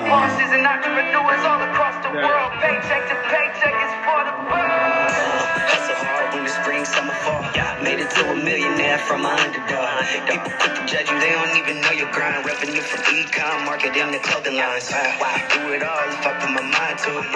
bosses and entrepreneurs all across the world. Paycheck to paycheck is for the birds. Hustle hard when the spring, summer, fall. Made it to a millionaire from an underdog. People quick to judge you, they don't even know your grind. Revenue from e-com, marketing the clothing lines. Do it all if I put my mind to it.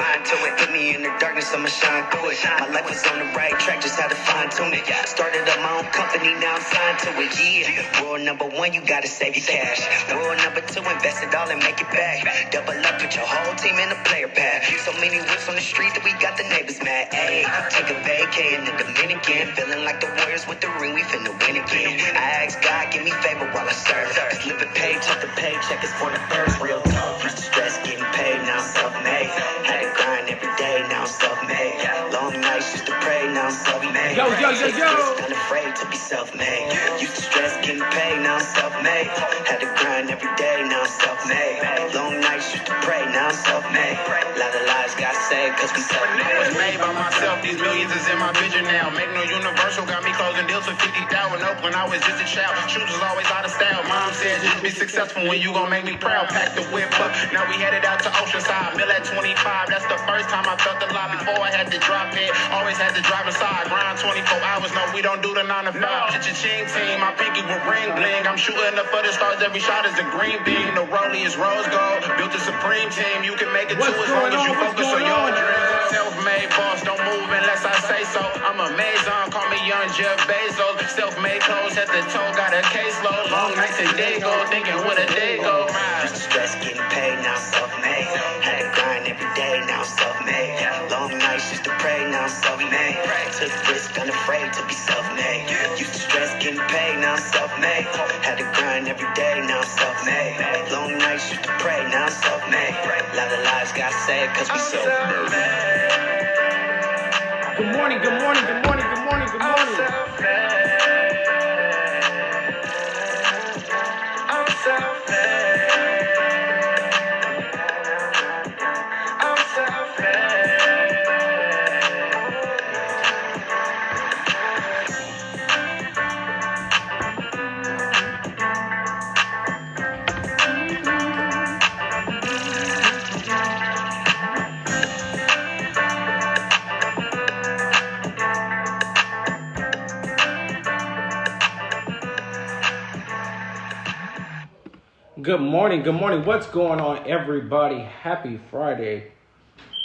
Put me in the darkness, I'ma shine through it. My life was on the right track, just had to fine tune it. Started up my own company, now I'm signed to it. Yeah. Rule number one, you gotta save your cash. Rule number two, invest it all and make it back. Double up, put your whole team in a player pad. So many whips on the street that we got the neighbors mad. Ayy, take a vacay in the Dominican, feeling like the Warriors with the ring, we finna win again. I ask God, give me favor while I serve. Cause living paycheck to paycheck is for the birds, real tough. Used to stress getting paid, now I'm self-made. Had to grind every day, now I'm self-made. Long nights used to pray, now I'm self-made. Yo. Unafraid to be self-made. Used to stress getting paid, now I'm self-made. Had to grind every day, now I'm self-made. Long nights used to pray, now I'm self-made. A lot of lives got saved cause we self-made. I was made by myself, these millions is in my vision now. Make no universal, got me closing deals for 50,000 Oakland. I was just a child, shoes was always out of style. Mom said just be successful when you gon' make me proud. Pack the whip up, now we headed out to Oceanside. Mill at 25, that's the first time I felt the lot. Before I had to drop it, always had to drive inside. Grind 24 hours, no we don't do the 9 to 5. Cha-ching team, my pinky with ring bling. I'm shooting up for the stars, every shot is a green beam. The rollie is rose gold, built a supreme team. You can make it too as long as you focus on your dreams. Self-made boss, don't move unless I say so. I'm a Maison, call me young Jeff Bezos. Self-made clothes at the toe, got a caseload. Long nights and day go, thinking what a day go. Used to stress getting paid, now I'm self-made. Had to grind every day, now I'm self-made. Long nights used to pray, now I'm self-made. Took risk, unafraid to be self-made. Used to stress getting paid, now I'm self-made. Had to grind every day, now I'm self-made. Long nights used to pray, now I'm self-made. A lot of lives got saved cause we self-made. Good morning, good morning, good morning, good morning, good morning. I'm self-made. I'm self-made. Good morning, good morning. What's going on, everybody? Happy Friday.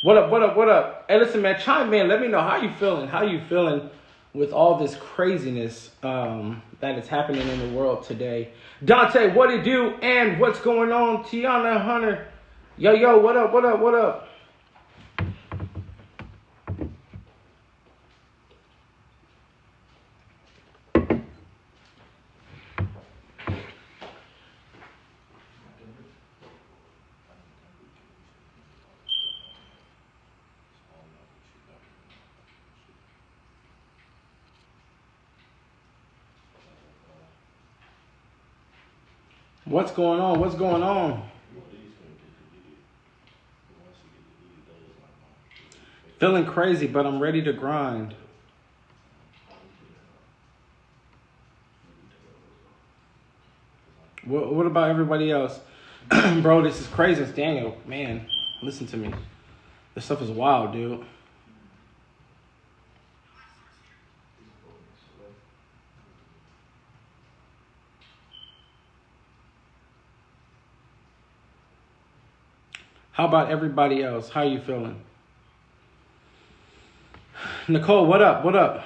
What up, what up, what up? Hey, listen, man, chime in. Let me know how you feeling. How you feeling with all this craziness that is happening in the world today? Dante, what it do? And what's going on? Tiana Hunter. Yo, what up, what up, what up? What's going on? What's going on? Feeling crazy, but I'm ready to grind. What about everybody else? Bro, this is crazy. It's Daniel. Man, listen to me. This stuff is wild, dude. How about everybody else? How you feeling? Nicole, what up? What up?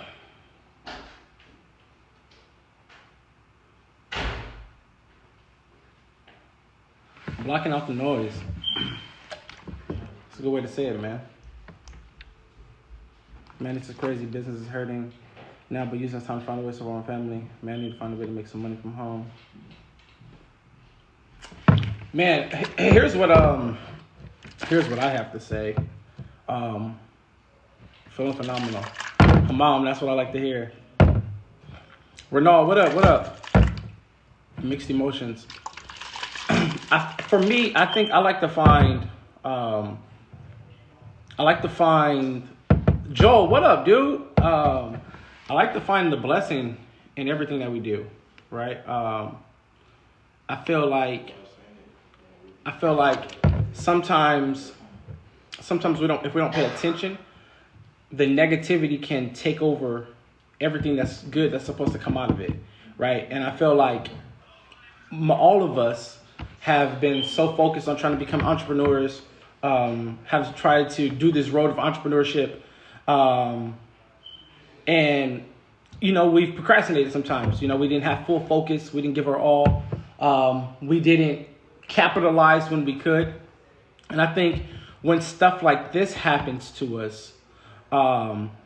Blocking out the noise. It's a good way to say it, man. Man, it's a crazy. Business is hurting now, but using this time to find a way to support my family. Man, I need to find a way to make some money from home. Man, here's what I have to say. Feeling phenomenal. Mom, that's what I like to hear. Renal, what up? What up? Mixed emotions. For me, I think I like to find. Joel, what up, dude? I like to find the blessing in everything that we do, right? I feel like sometimes we don't, if we don't pay attention, the negativity can take over everything that's good that's supposed to come out of it, right? And I feel like all of us have been so focused on trying to become entrepreneurs, have tried to do this road of entrepreneurship, and we've procrastinated sometimes. We didn't have full focus, we didn't give our all, we didn't capitalize when we could. And I think when stuff like this happens to us,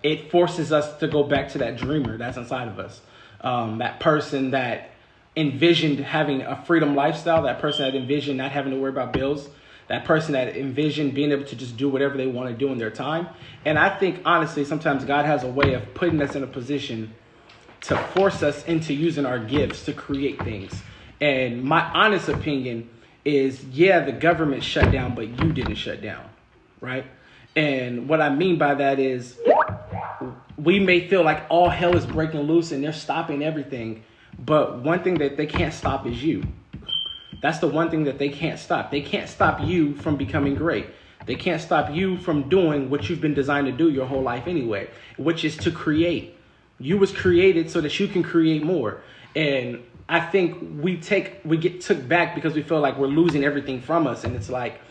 it forces us to go back to that dreamer that's inside of us, that person that envisioned having a freedom lifestyle, that person that envisioned not having to worry about bills, that person that envisioned being able to just do whatever they want to do in their time. And I think, honestly, sometimes God has a way of putting us in a position to force us into using our gifts to create things. And my honest opinion is, the government shut down, but you didn't shut down, right? And what I mean by that is, we may feel like all hell is breaking loose and they're stopping everything. But one thing that they can't stop is you. That's the one thing that they can't stop. They can't stop you from becoming great. They can't stop you from doing what you've been designed to do your whole life anyway, which is to create. You was created so that you can create more. And I think we get took back because we feel like we're losing everything from us. And it's like,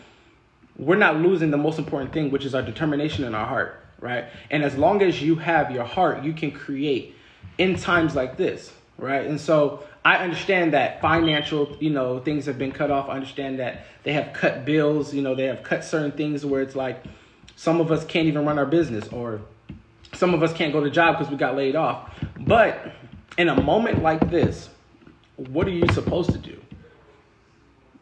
we're not losing the most important thing, which is our determination and our heart, right? And as long as you have your heart, you can create in times like this. Right. And so I understand that financial, things have been cut off. I understand that they have cut bills. They have cut certain things where it's like some of us can't even run our business, or some of us can't go to job because we got laid off. But in a moment like this, what are you supposed to do?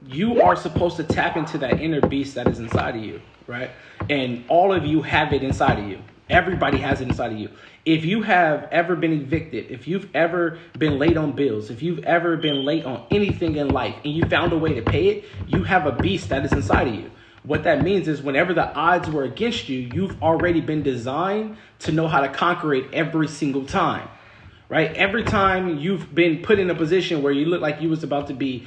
You are supposed to tap into that inner beast that is inside of you. Right. And all of you have it inside of you. Everybody has it inside of you. If you have ever been evicted, if you've ever been late on bills, if you've ever been late on anything in life and you found a way to pay it, you have a beast that is inside of you. What that means is whenever the odds were against you, you've already been designed to know how to conquer it every single time, right? Every time you've been put in a position where you look like you was about to be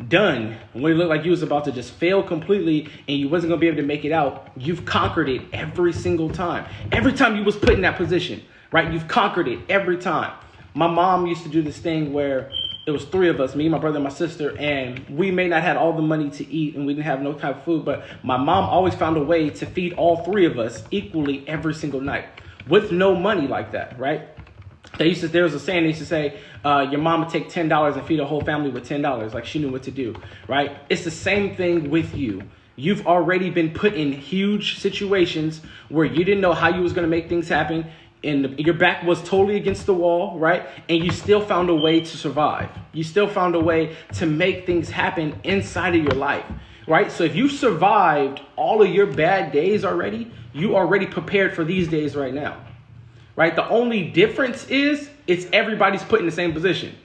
done, when you look like you was about to just fail completely and you wasn't going to be able to make it out, you've conquered it every single time. Every time you was put in that position, right? You've conquered it every time. My mom used to do this thing where it was three of us, me, my brother, and my sister, and we may not have all the money to eat and we didn't have no type of food, but my mom always found a way to feed all three of us equally every single night with no money like that, right? There was a saying they used to say, your mom would take $10 and feed a whole family with $10. Like she knew what to do, right? It's the same thing with you. You've already been put in huge situations where you didn't know how you was going to make things happen. And your back was totally against the wall, right? And you still found a way to survive. You still found a way to make things happen inside of your life, right? So if you survived all of your bad days already, you already prepared for these days right now. Right? The only difference is it's everybody's put in the same position,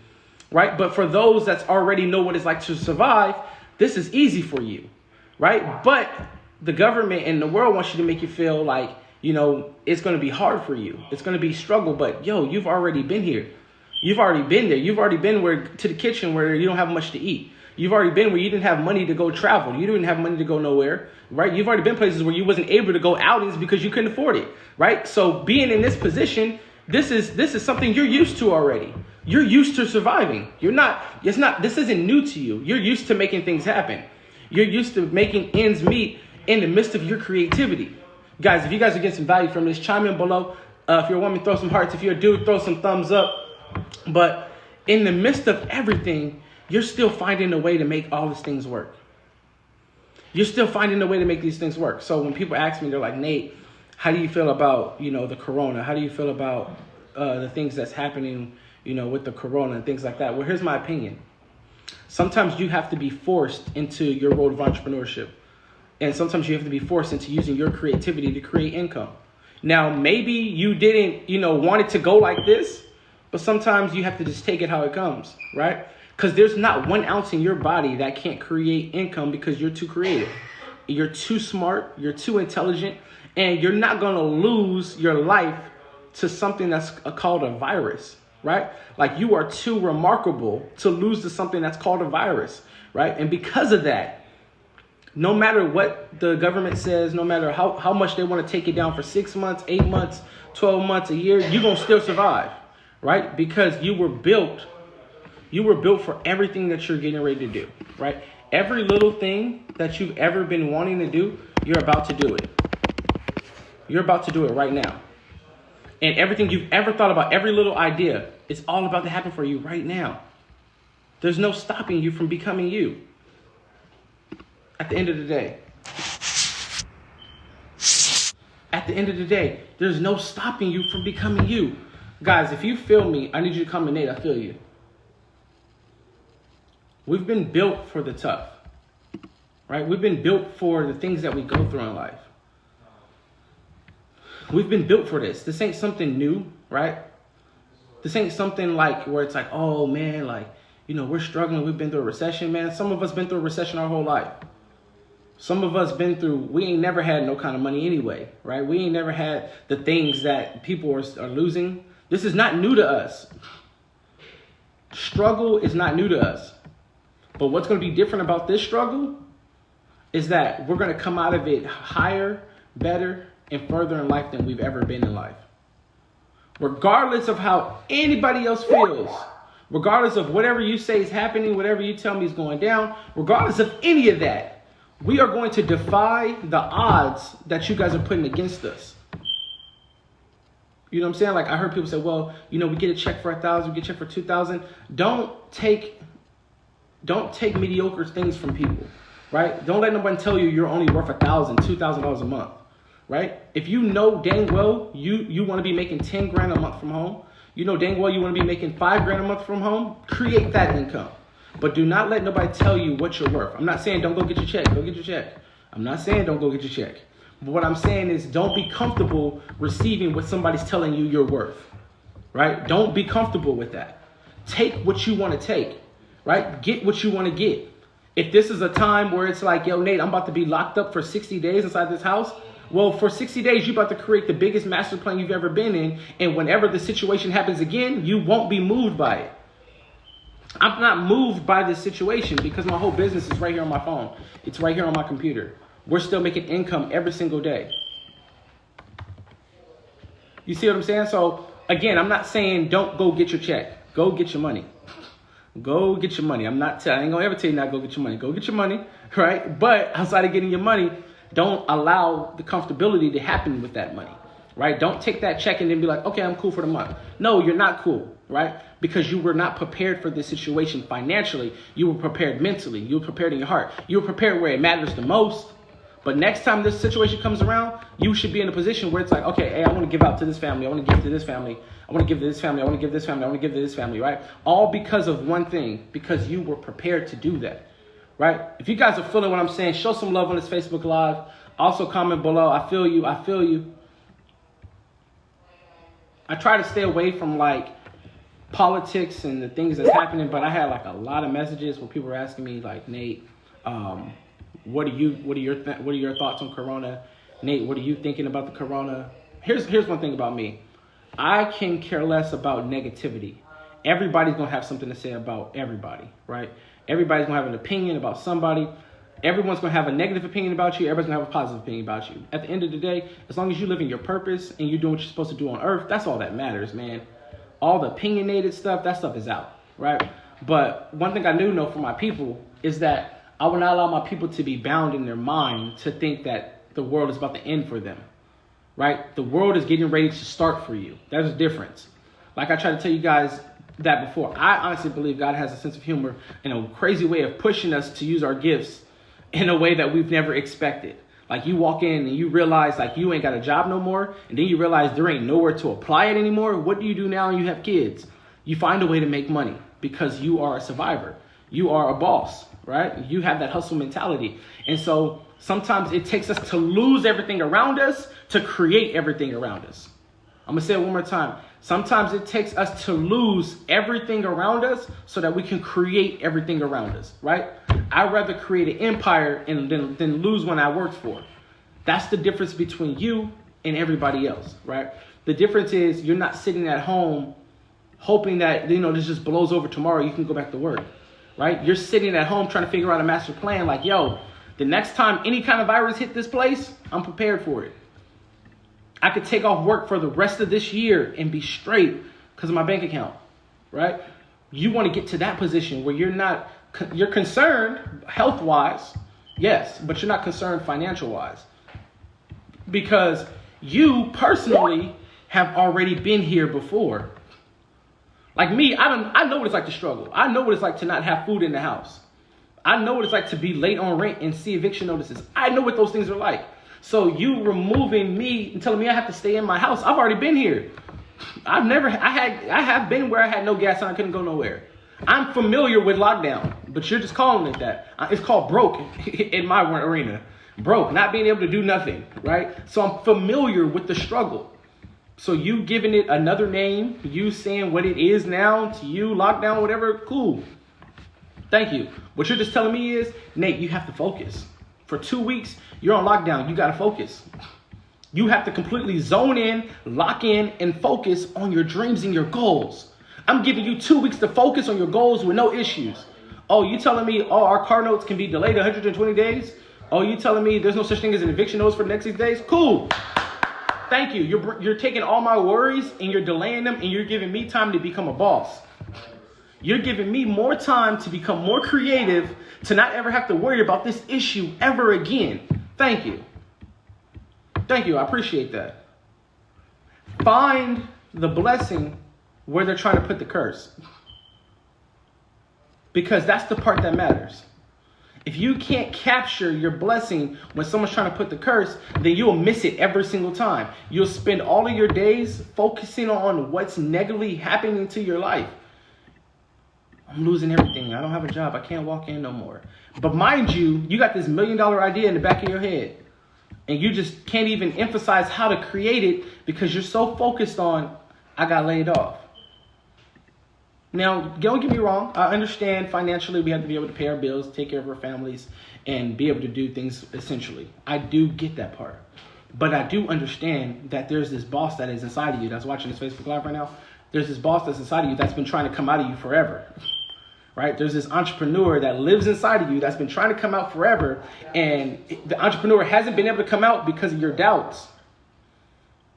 right? But for those that already know what it's like to survive, this is easy for you, right? But the government and the world wants you to make you feel like, it's going to be hard for you. It's going to be struggle, but you've already been here. You've already been there. You've already been to the kitchen where you don't have much to eat. You've already been where you didn't have money to go travel. You didn't have money to go nowhere, right? You've already been places where you wasn't able to go outings because you couldn't afford it, right? So being in this position, this is something you're used to already. You're used to surviving. This isn't new to you. You're used to making things happen. You're used to making ends meet in the midst of your creativity. Guys, if you guys are getting some value from this, chime in below. If you're a woman, throw some hearts. If you're a dude, throw some thumbs up. But in the midst of everything, you're still finding a way to make all these things work. You're still finding a way to make these things work. So when people ask me, they're like, Nate, how do you feel about, the corona? How do you feel about the things that's happening, with the corona and things like that? Well, here's my opinion. Sometimes you have to be forced into your road of entrepreneurship. And sometimes you have to be forced into using your creativity to create income. Now, maybe you didn't, want it to go like this, but sometimes you have to just take it how it comes, right? Because there's not 1 ounce in your body that can't create income because you're too creative. You're too smart. You're too intelligent. And you're not going to lose your life to something that's called a virus, right? Like you are too remarkable to lose to something that's called a virus, right? And because of that, No matter what the government says, no matter how much they want to take it down for 6 months, 8 months, 12 months, a year, you're going to still survive, right? Because you were built for everything that you're getting ready to do, right? Every little thing that you've ever been wanting to do, you're about to do it. You're about to do it right now. And everything you've ever thought about, every little idea, it's all about to happen for you right now. There's no stopping you from becoming you. At the end of the day. At the end of the day, there's no stopping you from becoming you. Guys, if you feel me, I need you to come to Nate. I feel you. We've been built for the tough, right? We've been built for the things that we go through in life. We've been built for this. This ain't something new, right? This ain't something like where it's like, oh man, like, you know, we're struggling. We've been through a recession, man. Some of us been through a recession our whole life. Some of us been through, we ain't never had no kind of money anyway, right? We ain't never had the things that people are losing. This is not new to us. Struggle is not new to us. But what's going to be different about this struggle is that we're going to come out of it higher, better, and further in life than we've ever been in life. Regardless of how anybody else feels, regardless of whatever you say is happening, whatever you tell me is going down, regardless of any of that, we are going to defy the odds that you guys are putting against us. You know what I'm saying? Like I heard people say, well, you know, we get a check for $1,000, we get a check for $2,000. Don't take mediocre things from people, right? Don't let nobody tell you you're only worth $1,000, $2,000 a month, right? If you know dang well you want to be making 10 grand a month from home, you know dang well you want to be making 5 grand a month from home, create that income. But do not let nobody tell you what you're worth. I'm not saying don't go get your check. Go get your check. I'm not saying don't go get your check. But what I'm saying is don't be comfortable receiving what somebody's telling you you're worth, right? Don't be comfortable with that. Take what you want to take, right? Get what you want to get. If this is a time where it's like, yo, Nate, I'm about to be locked up for 60 days inside this house. Well, for 60 days, you're about to create the biggest master plan you've ever been in. And whenever the situation happens again, you won't be moved by it. I'm not moved by this situation because my whole business is right here on my phone. It's right here on my computer. We're still making income every single day. You see what I'm saying? So again, I'm not saying don't go get your check. Go get your money. Go get your money. I ain't gonna ever tell you not to go get your money. Go get your money, right? But outside of getting your money, don't allow the comfortability to happen with that money, right? Don't take that check and then be like, okay, I'm cool for the month. No, you're not cool, right? Because you were not prepared for this situation financially. You were prepared mentally. You were prepared in your heart. You were prepared where it matters the most. But next time this situation comes around, you should be in a position where it's like, okay, hey, I want to give out to this family. I want to give to this family. I want to give to this family. I want to give this family. I want to give to this family, right? All because of one thing, because you were prepared to do that, right? If you guys are feeling what I'm saying, show some love on this Facebook Live. Also comment below. I feel you. I feel you. I try to stay away from like politics and the things that's happening, but I had like a lot of messages where people were asking me like, Nate, what are your thoughts on Corona? Nate, what are you thinking about the Corona? Here's one thing about me. I can care less about negativity. Everybody's going to have something to say about everybody, right? Everybody's going to have an opinion about somebody. Everyone's going to have a negative opinion about you. Everybody's going to have a positive opinion about you. At the end of the day, as long as you're living your purpose and you're doing what you're supposed to do on earth, that's all that matters, man. All the opinionated stuff, that stuff is out, right? But one thing I do know for my people is that I will not allow my people to be bound in their mind to think that the world is about to end for them, right? The world is getting ready to start for you. There's a difference. Like I tried to tell you guys that before. I honestly believe God has a sense of humor and a crazy way of pushing us to use our gifts in a way that we've never expected. Like you walk in and you realize like you ain't got a job no more. And then you realize there ain't nowhere to apply it anymore. What do you do now when you have kids? You find a way to make money because you are a survivor. You are a boss, right? You have that hustle mentality. And so sometimes it takes us to lose everything around us to create everything around us. I'm going to say it one more time. Sometimes it takes us to lose everything around us so that we can create everything around us, right? I'd rather create an empire than lose one I worked for. That's the difference between you and everybody else, right? The difference is you're not sitting at home hoping that, this just blows over tomorrow. You can go back to work, right? You're sitting at home trying to figure out a master plan like, yo, The next time any kind of virus hit this place, I'm prepared for it. I could take off work for the rest of this year and be straight because of my bank account, right? You want to get to that position where you're concerned health-wise, yes, but you're not concerned financial-wise. Because you personally have already been here before. Like me, I know what it's like to struggle. I know what it's like to not have food in the house. I know what it's like to be late on rent and see eviction notices. I know what those things are like. So you removing me and telling me I have to stay in my house, I've already been here. I have been where I had no gas and I couldn't go nowhere. I'm familiar with lockdown, but you're just calling it that. It's called broke in my arena. Broke, not being able to do nothing, right? So I'm familiar with the struggle. So you giving it another name, you saying what it is now to you, lockdown, whatever, cool. Thank you. What you're just telling me is, Nate, you have to focus. For 2 weeks, you're on lockdown. You got to focus. You have to completely zone in, lock in, and focus on your dreams and your goals. I'm giving you 2 weeks to focus on your goals with no issues. Oh, you telling me, our car notes can be delayed 120 days? Oh, you telling me there's no such thing as an eviction notice for the next 6 days? Cool. Thank you. You're taking all my worries and you're delaying them and you're giving me time to become a boss. You're giving me more time to become more creative, to not ever have to worry about this issue ever again. Thank you. Thank you. I appreciate that. Find the blessing where they're trying to put the curse. Because that's the part that matters. If you can't capture your blessing when someone's trying to put the curse, then you'll miss it every single time. You'll spend all of your days focusing on what's negatively happening to your life. I'm losing everything. I don't have a job. I can't walk in no more. But mind you, you got this $1 million idea in the back of your head. And you just can't even emphasize how to create it because you're so focused on, I got laid off. Now, don't get me wrong. I understand financially we have to be able to pay our bills, take care of our families, and be able to do things essentially. I do get that part. But I do understand that there's this boss that is inside of you that's watching this Facebook Live right now. There's this boss that's inside of you that's been trying to come out of you forever. Right? There's this entrepreneur that lives inside of you that's been trying to come out forever. And the entrepreneur hasn't been able to come out because of your doubts.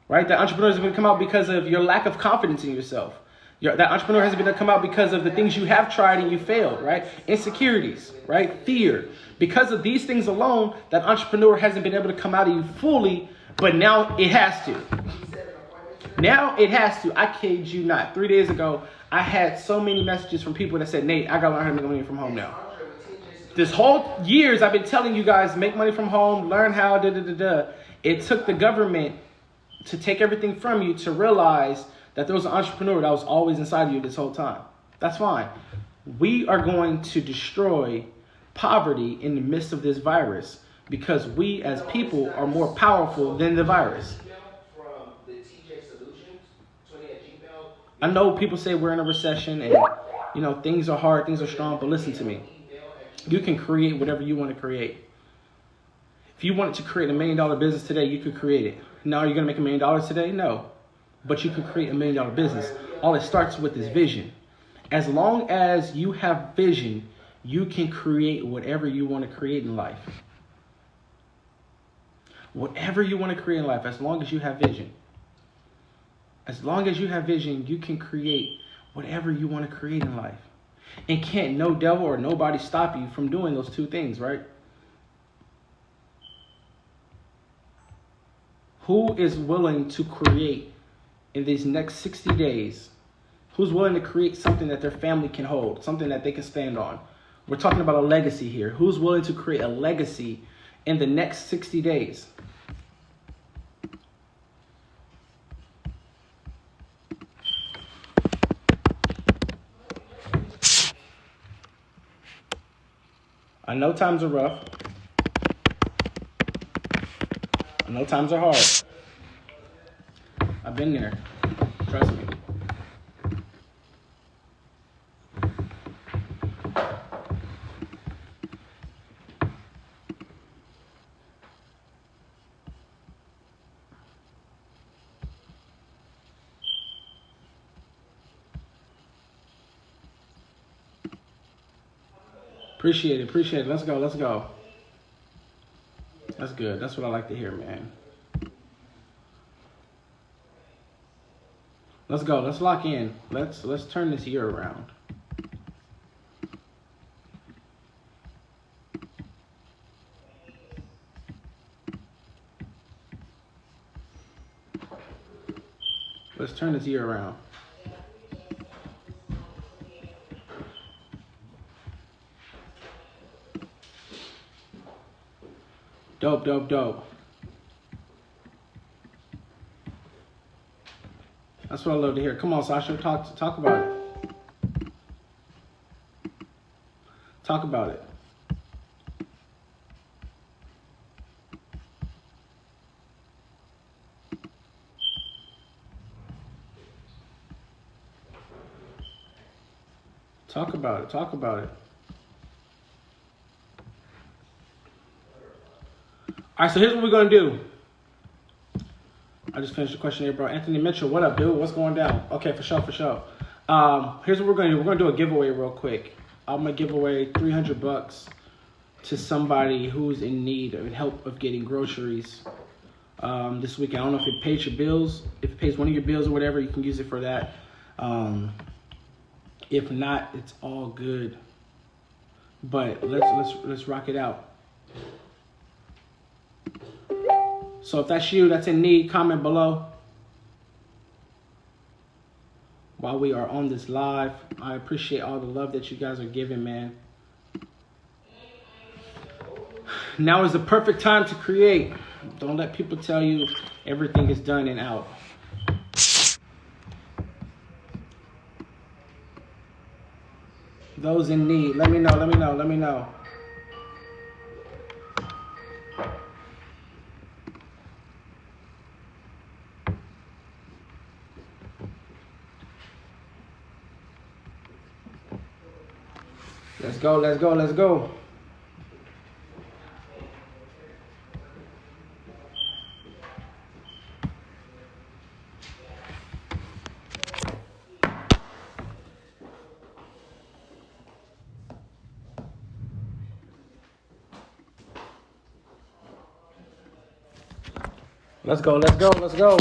Right? The entrepreneur hasn't been able to come out because of your lack of confidence in yourself. That entrepreneur hasn't been able to come out because of the things you have tried and you failed, right? Insecurities, right? Fear. Because of these things alone, that entrepreneur hasn't been able to come out of you fully, but now it has to. Now it has to. I kid you not. 3 days ago, I had so many messages from people that said, Nate, I got to learn how to make money from home now. This whole years, I've been telling you guys, make money from home, learn how, It took the government to take everything from you to realize that there was an entrepreneur that was always inside of you this whole time. That's fine. We are going to destroy poverty in the midst of this virus because we as people are more powerful than the virus. I know people say we're in a recession and, things are hard, things are strong, but listen to me. You can create whatever you want to create. If you wanted to create $1 million business today, you could create it. Now, are you going to make $1 million today? No. But you can create $1 million business. All it starts with is vision. As long as you have vision, you can create whatever you want to create in life. Whatever you want to create in life, as long as you have vision. As long as you have vision, you can create whatever you want to create in life. And can't no devil or nobody stop you from doing those two things, right? Who is willing to create in these next 60 days? Who's willing to create something that their family can hold, something that they can stand on? We're talking about a legacy here. Who's willing to create a legacy in the next 60 days? I know times are rough. I know times are hard. I've been there. Trust me. Appreciate it. Let's go. That's good. That's what I like to hear, man. Let's go. Let's lock in. Let's turn this year around. Let's turn this year around. Dope, dope, dope. That's what I love to hear. Come on, Sasha, talk about it. Talk about it. Talk about it. Talk about it. All right, so here's what we're going to do. I just finished the questionnaire, bro. Anthony Mitchell, what up, dude? What's going down? Okay, for sure, for sure. Here's what we're going to do. We're going to do a giveaway real quick. I'm going to give away $300 to somebody who's in need of help of getting groceries this week. I don't know if it pays your bills. If it pays one of your bills or whatever, you can use it for that. If not, it's all good. But let's rock it out. So if that's you, that's in need, comment below. While we are on this live, I appreciate all the love that you guys are giving, man. Now is the perfect time to create. Don't let people tell you everything is done and out. Those in need, let me know, let me know, let me know. Let's go, let's go, let's go. Let's go, let's go, let's go.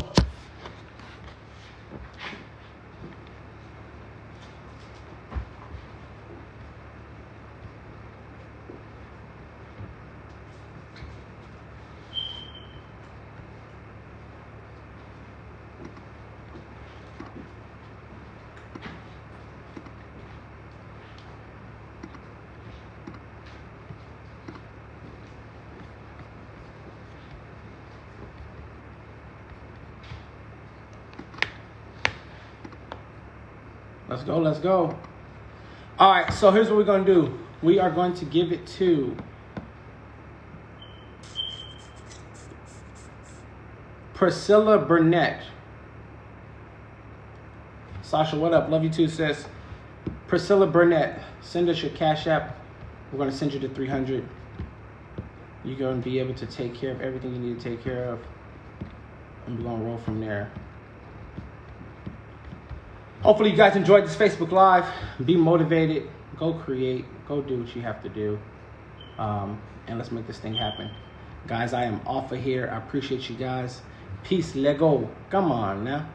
Let's go, let's go. All right, so here's what we're going to do. We are going to give it to Priscilla Burnett. Sasha, what up? Love you too, sis. Priscilla Burnett, send us your Cash App. We're going to send you the $300. You're going to be able to take care of everything you need to take care of. And we're going to roll from there. Hopefully you guys enjoyed this Facebook Live. Be motivated. Go create. Go do what you have to do. And let's make this thing happen. Guys, I am off of here. I appreciate you guys. Peace. Let go. Come on now.